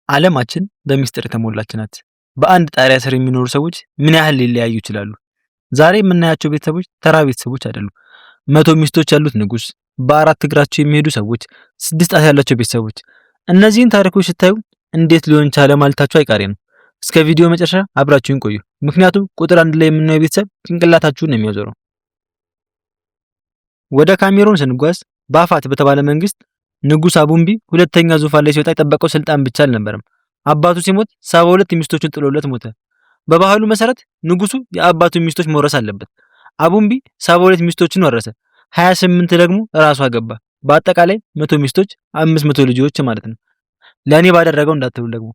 ዓለማችን በሚስጥር የተሞላች ናት። በአንድ ጣሪያ ስር የሚኖሩ ሰዎች ምን ያህል ሊለያዩ ይችላሉ? ዛሬ የምናያቸው ቤተሰቦች ተራ ቤተሰቦች አይደሉም። 100 ሚስቶች ያሉት ንጉስ፣ በአራት እግራቸው የሚሄዱ ሰዎች፣ 6 ጣት ያላቸው ቤተሰቦች። እነዚህን ታሪኮች ስታዩ እንዴት ሊሆን ቻለ ማለታችሁ አይቀሬ ነው። እስከ ቪዲዮ መጨረሻ አብራችሁን ቆዩ። ምክንያቱም ቁጥር 1 ላይ የምናየው ቤተሰብ ጭንቅላታችሁን ነው የሚያዞረው። ወደ ካሜሮን ስንጓዝ ባፋት በተባለ መንግስት ንጉስ አቡምቢ ሁለተኛ ዙፋን ላይ ሲወጣ የጠበቀው ስልጣን ብቻ አልነበረም። አባቱ ሲሞት 72 ሚስቶችን ጥሎለት ሞተ። በባህሉ መሰረት ንጉሱ የአባቱን ሚስቶች መውረስ አለበት። አቡምቢ 72 ሚስቶችን ወረሰ፣ 28 ደግሞ ራሱ አገባ። በአጠቃላይ 100 ሚስቶች፣ 500 ልጆች ማለት ነው። ለኔ ባደረገው እንዳትሉ ደግሞ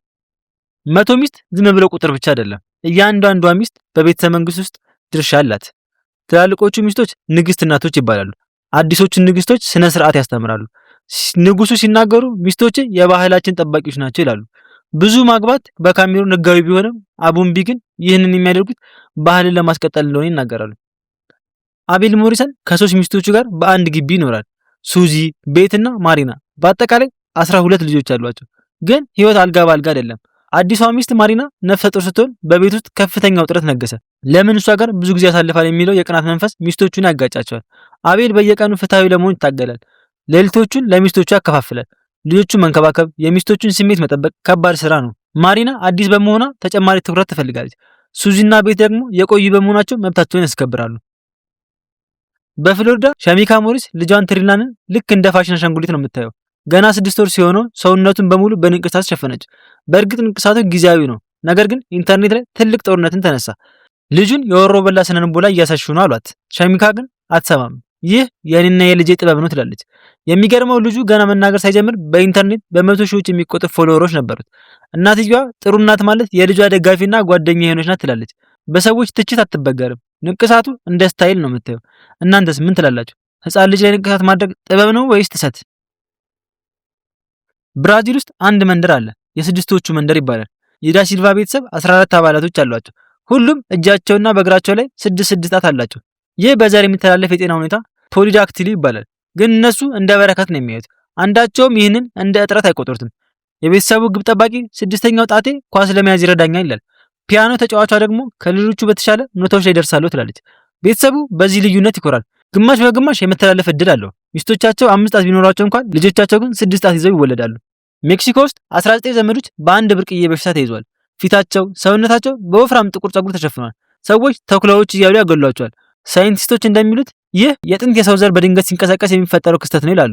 100 ሚስት ዝም ብሎ ቁጥር ብቻ አይደለም። እያንዳንዷ ሚስት በቤተ መንግስት ውስጥ ድርሻ አላት። ትላልቆቹ ሚስቶች ንግስት እናቶች ይባላሉ። አዲሶቹ ንግስቶች ስነ ስርዓት ያስተምራሉ። ንጉሱ ሲናገሩ ሚስቶች የባህላችን ጠባቂዎች ናቸው ይላሉ። ብዙ ማግባት በካሜሩን ህጋዊ ቢሆንም አቡምቢ ግን ይህንን የሚያደርጉት ባህልን ለማስቀጠል እንደሆነ ይናገራሉ። አቤል ሞሪሰን ከ3 ሚስቶቹ ጋር በአንድ ግቢ ይኖራል። ሱዚ፣ ቤትና ማሪና በአጠቃላይ 12 ልጆች አሏቸው። ግን ህይወት አልጋ ባልጋ አይደለም። አዲሷ ሚስት ማሪና ነፍሰ ጡር ስትሆን በቤት ውስጥ ከፍተኛ ውጥረት ነገሰ። ለምን እሷ ጋር ብዙ ጊዜ ያሳልፋል የሚለው የቅናት መንፈስ ሚስቶቹን ያጋጫቸዋል። አቤል በየቀኑ ፍትሃዊ ለመሆን ይታገላል። ሌሊቶቹን ለሚስቶቹ ያከፋፍላል። ልጆቹን መንከባከብ፣ የሚስቶቹን ስሜት መጠበቅ ከባድ ስራ ነው። ማሪና አዲስ በመሆኗ ተጨማሪ ትኩረት ትፈልጋለች። ሱዚና ቤት ደግሞ የቆዩ በመሆናቸው መብታቸውን ያስከብራሉ። በፍሎሪዳ ሸሚካ ሞሪስ ልጇን ትሪላንን ልክ እንደ ፋሽን አሻንጉሊት ነው የምታየው። ገና 6 ወር ሲሆነው ሰውነቱን በሙሉ በንቅሳት ሸፈነች። በእርግጥ ንቅሳቱ ጊዜያዊ ነው፣ ነገር ግን ኢንተርኔት ላይ ትልቅ ጦርነትን ተነሳ። ልጁን የወሮ በላ ስነልቦና እያሳሹ ነው አሏት። ሸሚካ ግን አትሰማም። ይህ የኔና የልጄ ጥበብ ነው ትላለች። የሚገርመው ልጁ ገና መናገር ሳይጀምር በኢንተርኔት በመቶ ሺዎች የሚቆጠሩ ፎሎወሮች ነበሩት። እናትየዋ ጥሩ እናት ማለት የልጇ ደጋፊና ጓደኛ የሆነች ናት ትላለች። በሰዎች ትችት አትበገርም። ንቅሳቱ እንደ ስታይል ነው የምታየው። እናንተስ ምን ትላላችሁ? ህፃን ልጅ ላይ ንቅሳት ማድረግ ጥበብ ነው ወይስ ጥሰት? ብራዚል ውስጥ አንድ መንደር አለ። የስድስቶቹ መንደር ይባላል። የዳ ሲልቫ ቤተሰብ 14 አባላቶች አሏቸው። ሁሉም እጃቸውና በእግራቸው ላይ 6 ጣት አላቸው። ይህ በዘር የሚተላለፍ የጤና ሁኔታ ፖሊዳክቲሊ ይባላል። ግን እነሱ እንደ በረከት ነው የሚያዩት። አንዳቸውም ይህንን እንደ እጥረት አይቆጥሩትም። የቤተሰቡ ግብ ጠባቂ 6ኛው ጣቴ ኳስ ለመያዝ ይረዳኛል ይላል። ፒያኖ ተጫዋቿ ደግሞ ከሌሎቹ በተሻለ ኖታዎች ላይ ደርሳለሁ ትላለች። ቤተሰቡ በዚህ ልዩነት ይኮራል። ግማሽ በግማሽ የመተላለፍ እድል አለው። ሚስቶቻቸው 5 ጣት ቢኖራቸው እንኳን ልጆቻቸው ግን 6 ጣት ይዘው ይወለዳሉ። ሜክሲኮ ውስጥ 19 ዘመዶች በአንድ ብርቅዬ በሽታ ተይዘዋል። ፊታቸው፣ ሰውነታቸው በወፍራም ጥቁር ጸጉር ተሸፍኗል። ሰዎች ተኩላዎች እያሉ ያገሏቸዋል። ሳይንቲስቶች እንደሚሉት ይህ የጥንት የሰው ዘር በድንገት ሲንቀሳቀስ የሚፈጠረው ክስተት ነው ይላሉ።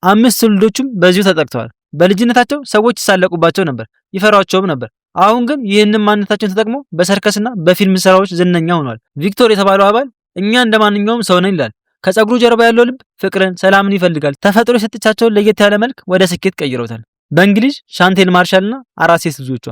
5 ትውልዶችም በዚሁ ተጠቅተዋል። በልጅነታቸው ሰዎች ይሳለቁባቸው ነበር፣ ይፈሯቸውም ነበር። አሁን ግን ይህንን ማንነታቸውን ተጠቅመው በሰርከስና በፊልም ስራዎች ዝነኛ ሆኗል። ቪክቶር የተባለው አባል እኛ እንደማንኛውም ሰው ነን ይላል። ከጸጉሩ ጀርባ ያለው ልብ ፍቅርን፣ ሰላምን ይፈልጋል። ተፈጥሮ የሰጠቻቸውን ለየት ያለ መልክ ወደ ስኬት ቀይረውታል። በእንግሊዝ ሻንቴል ማርሻልና 4 ሴት ልጆቿ።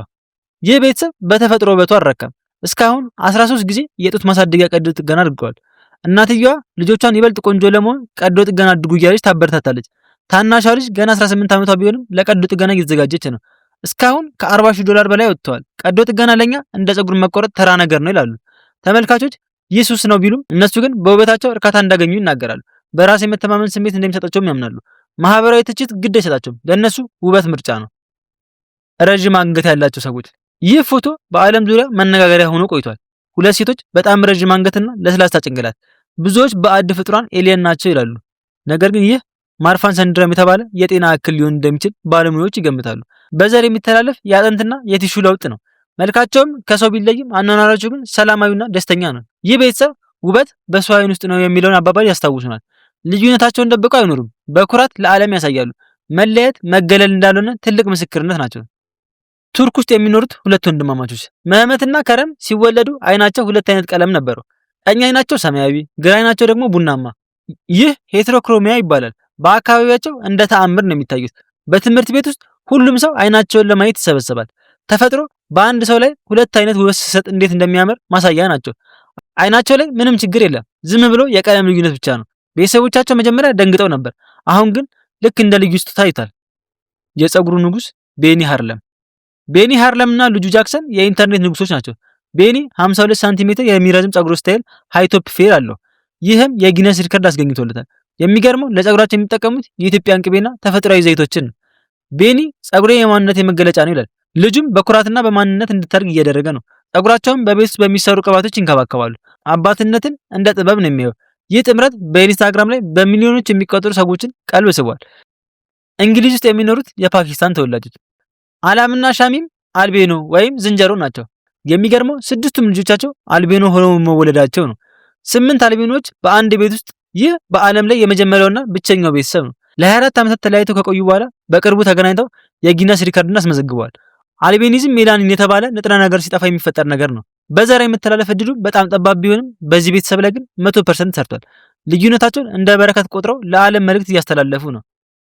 ይህ ቤተሰብ በተፈጥሮ ውበቱ አልረካም። እስካሁን 13 ጊዜ የጡት ማሳደጊያ ቀዶ ጥገና አድርገዋል። እናትየዋ ልጆቿን ይበልጥ ቆንጆ ለመሆን ቀዶ ጥገና አድርጉ እያለች ታበረታታለች። ታናሿ ልጅ ገና 18 ዓመቷ ቢሆንም ለቀዶ ጥገና እየተዘጋጀች ነው። እስካሁን $40,000 በላይ ወጥተዋል። ቀዶ ጥገና ለኛ እንደ ጸጉር መቆረጥ ተራ ነገር ነው ይላሉ ተመልካቾች። ይህ ሱስ ነው ቢሉም እነሱ ግን በውበታቸው እርካታ እንዳገኙ ይናገራሉ። በራስ የመተማመን ስሜት እንደሚሰጣቸውም ያምናሉ። ማህበራዊ ትችት ግድ አይሰጣቸውም። ለነሱ ውበት ምርጫ ነው። ረጅም አንገት ያላቸው ሰዎች። ይህ ፎቶ በዓለም ዙሪያ መነጋገሪያ ሆኖ ቆይቷል። 2 ሴቶች በጣም ረጅም አንገትና ለስላሳ ጭንቅላት። ብዙዎች ባዕድ ፍጡራን ኤሊየን ናቸው ይላሉ። ነገር ግን ይህ ማርፋን ሰንድረም የተባለ የጤና እክል ሊሆን እንደሚችል ባለሙያዎች ይገምታሉ። በዘር የሚተላለፍ የአጥንትና የቲሹ ለውጥ ነው። መልካቸውም ከሰው ቢለይም አኗኗራቸው ግን ሰላማዊና ደስተኛ ነው። ይህ ቤተሰብ ውበት በሰው ዓይን ውስጥ ነው የሚለውን አባባል ያስታውሱናል። ልዩነታቸውን ደብቀው አይኖሩም። በኩራት ለዓለም ያሳያሉ። መለየት መገለል እንዳልሆነ ትልቅ ምስክርነት ናቸው። ቱርክ ውስጥ የሚኖሩት 2 ወንድማማቾች መህመትና ከረም ሲወለዱ አይናቸው 2 አይነት ቀለም ነበረው። ቀኝ አይናቸው ሰማያዊ፣ ግራ አይናቸው ደግሞ ቡናማ። ይህ ሄትሮክሮሚያ ይባላል። በአካባቢያቸው እንደ ተአምር ነው የሚታዩት። በትምህርት ቤት ውስጥ ሁሉም ሰው አይናቸውን ለማየት ይሰበሰባል። ተፈጥሮ በአንድ ሰው ላይ 2 አይነት ውበት ሲሰጥ እንዴት እንደሚያምር ማሳያ ናቸው። አይናቸው ላይ ምንም ችግር የለም፣ ዝም ብሎ የቀለም ልዩነት ብቻ ነው። ቤተሰቦቻቸው መጀመሪያ ደንግጠው ነበር። አሁን ግን ልክ እንደ ልዩ ስጦታ ታይቷል። የጸጉሩ ንጉስ ቤኒ ሃርለም። ቤኒ ሃርለም እና ልጁ ጃክሰን የኢንተርኔት ንጉሶች ናቸው። ቤኒ 52 ሳንቲሜትር የሚረዝም ጸጉር ስታይል ሃይቶፕ ፌር አለው። ይህም የጊነስ ሪከርድ አስገኝቶለታል። የሚገርመው ለጸጉራቸው የሚጠቀሙት የኢትዮጵያን ቅቤና ተፈጥሯዊ ዘይቶችን ነው። ቤኒ ጸጉሬ የማንነት የመገለጫ ነው ይላል። ልጁም በኩራትና በማንነት እንድታድግ እያደረገ ነው። ጸጉራቸውን በቤት ውስጥ በሚሰሩ ቅባቶች ይንከባከባሉ። አባትነትን እንደ ጥበብ ነው የሚያየው። ይህ ጥምረት በኢንስታግራም ላይ በሚሊዮኖች የሚቆጠሩ ሰዎችን ቀልብ ስቧል። እንግሊዝ ውስጥ የሚኖሩት የፓኪስታን ተወላጆች አላምና ሻሚም አልቤኖ ወይም ዝንጀሮ ናቸው። የሚገርመው ስድስቱም ልጆቻቸው አልቤኖ ሆነው መወለዳቸው ነው። 8 አልቤኖች በአንድ ቤት ውስጥ። ይህ በዓለም ላይ የመጀመሪያውና ብቸኛው ቤተሰብ ነው። ለ24 ዓመታት ተለያይተው ከቆዩ በኋላ በቅርቡ ተገናኝተው የጊነስ ሪከርድን አስመዘግበዋል። አልቤኒዝም ሜላኒን የተባለ ንጥረ ነገር ሲጠፋ የሚፈጠር ነገር ነው። በዘር የመተላለፍ እድሉ በጣም ጠባብ ቢሆንም በዚህ ቤተሰብ ላይ ግን 100% ሰርቷል። ልዩነታቸውን እንደ በረከት ቆጥረው ለዓለም መልእክት እያስተላለፉ ነው።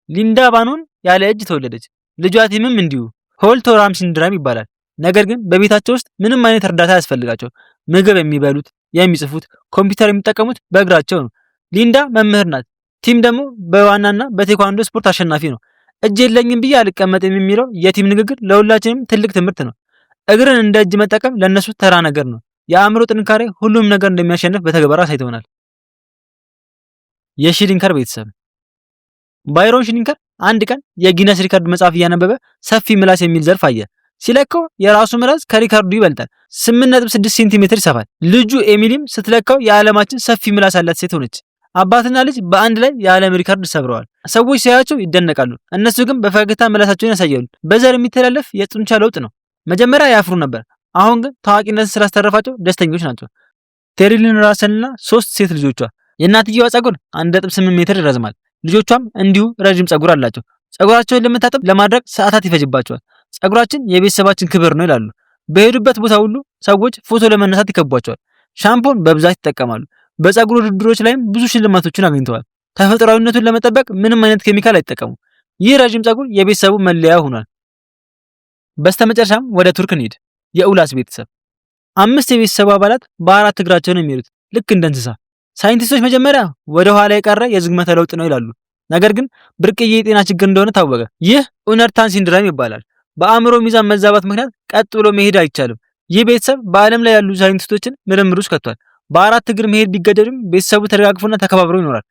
ሊንዳ ባኖን ያለ እጅ ተወለደች። ልጇ ቲምም እንዲሁ ሆልት ኦራም ሲንድረም ይባላል። ነገር ግን በቤታቸው ውስጥ ምንም አይነት እርዳታ ያስፈልጋቸው። ምግብ የሚበሉት፣ የሚጽፉት፣ ኮምፒውተር የሚጠቀሙት በእግራቸው ነው። ሊንዳ መምህር ናት። ቲም ደግሞ በዋናና በቴኳንዶ ስፖርት አሸናፊ ነው። እጅ የለኝም ብዬ አልቀመጥም የሚለው የቲም ንግግር ለሁላችንም ትልቅ ትምህርት ነው። እግርን እንደ እጅ መጠቀም ለነሱ ተራ ነገር ነው። የአእምሮ ጥንካሬ ሁሉም ነገር እንደሚያሸንፍ በተግባር አሳይተውናል። የሺሊንከር ቤተሰብ ባይሮን ሽሊንከር አንድ ቀን የጊነስ ሪከርድ መጽሐፍ እያነበበ ሰፊ ምላስ የሚል ዘርፍ አየ። ሲለካው የራሱ ምላስ ከሪከርዱ ይበልጣል። 8.6 ሴንቲሜትር ይሰፋል። ልጁ ኤሚሊም ስትለካው የዓለማችን ሰፊ ምላስ ያላት ሴት ሆነች። አባትና ልጅ በአንድ ላይ የዓለም ሪከርድ ሰብረዋል። ሰዎች ሲያያቸው ይደነቃሉ። እነሱ ግን በፈገግታ ምላሳቸውን ያሳያሉ። በዘር የሚተላለፍ የጡንቻ ለውጥ ነው። መጀመሪያ ያፍሩ ነበር። አሁን ግን ታዋቂነትን ስላስተረፋቸው ደስተኞች ናቸው። ቴሪሊን ራሰልና 3 ሴት ልጆቿ። የእናትየዋ ጸጉር 1.8 ሜትር ይረዝማል። ልጆቿም እንዲሁ ረጅም ጸጉር አላቸው። ጸጉራቸውን ለመታጠብ ለማድረግ ሰዓታት ይፈጅባቸዋል። ጸጉራችን የቤተሰባችን ክብር ነው ይላሉ። በሄዱበት ቦታ ሁሉ ሰዎች ፎቶ ለመነሳት ይከቧቸዋል። ሻምፖን በብዛት ይጠቀማሉ። በጸጉር ውድድሮች ላይም ብዙ ሽልማቶችን አግኝተዋል። ተፈጥሯዊነቱን ለመጠበቅ ምንም አይነት ኬሚካል አይጠቀሙም። ይህ ረጅም ጸጉር የቤተሰቡ መለያ ሆኗል። በስተመጨረሻም ወደ ቱርክ እንሂድ። የኡላስ ቤተሰብ 5 የቤተሰቡ አባላት በ4 እግራቸው ነው የሚሄዱት፣ ልክ እንደ እንስሳ። ሳይንቲስቶች መጀመሪያ ወደ ኋላ የቀረ የዝግመተ ለውጥ ነው ይላሉ። ነገር ግን ብርቅዬ የጤና ችግር እንደሆነ ታወቀ። ይህ ኡነርታን ሲንድረም ይባላል። በአእምሮ ሚዛን መዛባት ምክንያት ቀጥ ብሎ መሄድ አይቻልም። ይህ ቤተሰብ በዓለም ላይ ያሉ ሳይንቲስቶችን ምርምር ውስጥ ከቷል። በ4 እግር መሄድ ቢገደድም ቤተሰቡ ተደጋግፎና ተከባብሮ ይኖራል።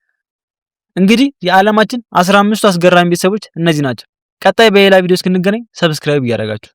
እንግዲህ የዓለማችን 15ቱ አስገራሚ ቤተሰቦች እነዚህ ናቸው። ቀጣይ በሌላ ቪዲዮ እስክንገናኝ ሰብስክራይብ እያደረጋችሁ